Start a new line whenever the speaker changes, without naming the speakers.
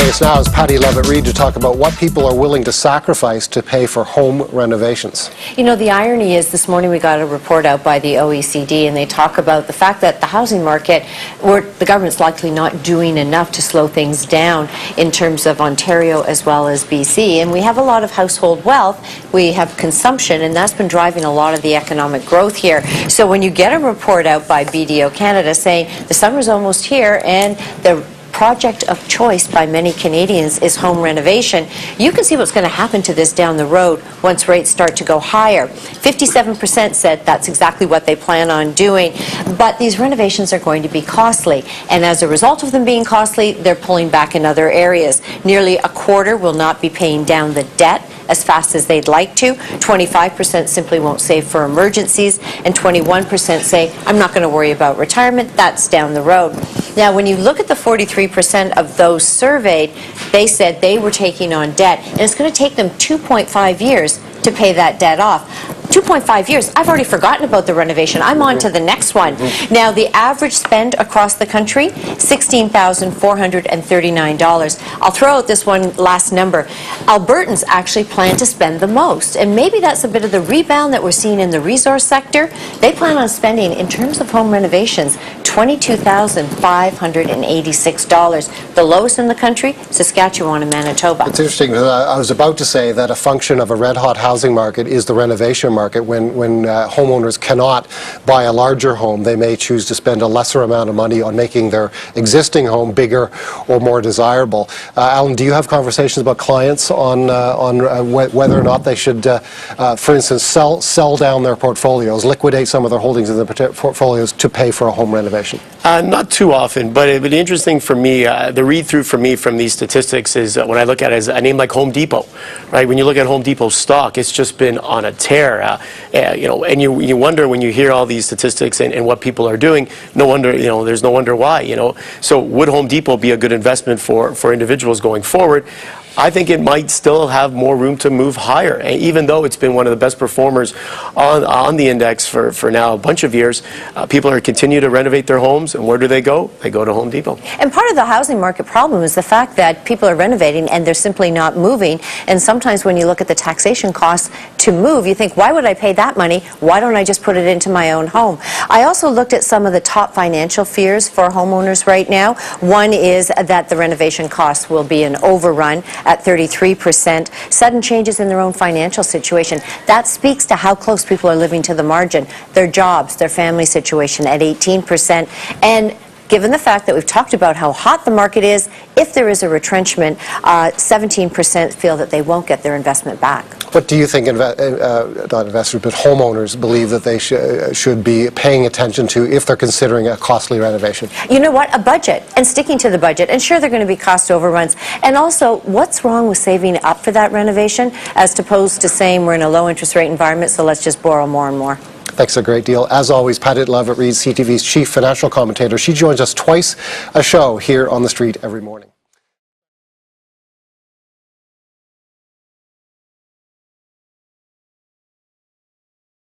us now is Patty Levitt-Reid to talk about what people are willing to sacrifice to pay for home renovations.
You know, the irony is this morning we got a report out by the OECD, and they talk about the fact that the housing market, where the government's likely not doing enough to slow things down in terms of Ontario as well as BC. And we have a lot of household wealth, we have consumption, and that's been driving a lot of the economic growth here. So when you get a report out by BDO Canada saying the summer's almost here and the project of choice by many Canadians is home renovation, you can see what's going to happen to this down the road once rates start to go higher. 57% said that's exactly what they plan on doing, but these renovations are going to be costly, and as a result of them being costly, they're pulling back in other areas. Nearly a quarter will not be paying down the debt as fast as they'd like to. 25% simply won't save for emergencies, and 21% say, I'm not going to worry about retirement, that's down the road. Now, when you look at the 43% of those surveyed, they said they were taking on debt, and it's going to take them 2.5 years to pay that debt off. 2.5 years, I've already forgotten about the renovation. I'm on to the next one. Now, the average spend across the country, $16,439. I'll throw out this one last number. Albertans actually plan to spend the most, and maybe that's a bit of the rebound that we're seeing in the resource sector. They plan on spending, in terms of home renovations, $22,586. The lowest in the country, Saskatchewan and Manitoba.
It's interesting, I was about to say that a function of a red-hot housing market is the renovation market. When homeowners cannot buy a larger home, they may choose to spend a lesser amount of money on making their existing home bigger or more desirable. Alan, do you have conversations about clients on whether or not they should, for instance, sell down their portfolios, liquidate some of their holdings in their portfolios to pay for a home renovation?
Not too often, but it'd be interesting for me, the read-through for me from these statistics is when I look at it as a name like Home Depot, right? When you look at Home Depot stock, it's just been on a tear, you know, and you wonder when you hear all these statistics and what people are doing, no wonder, you know, there's no wonder why, you know. So would Home Depot be a good investment for individuals going forward? I think it might still have more room to move higher, even though it's been one of the best performers on the index for now a bunch of years. People are continue to renovate their homes, and where do they go? They go to Home Depot.
And part of the housing market problem is the fact that people are renovating and they're simply not moving, and sometimes when you look at the taxation costs to move, you think, why would I pay that money? Why don't I just put it into my own home? I also looked at some of the top financial fears for homeowners right now. One is that the renovation costs will be an overrun at 33%, sudden changes in their own financial situation. That speaks to how close people are living to the margin, their jobs, their family situation at 18%. And given the fact that we've talked about how hot the market is, if there is a retrenchment, 17% feel that they won't get their investment back.
What do you think, not investors, but homeowners believe that they should be paying attention to if they're considering a costly renovation?
You know what? A budget, and sticking to the budget. And sure, they're going to be cost overruns. And also, what's wrong with saving up for that renovation as opposed to saying we're in a low interest rate environment, so let's just borrow more and more?
Thanks a great deal. As always, Patty Levitt-Reid, CTV's chief financial commentator. She joins us twice a show here on The Street every morning.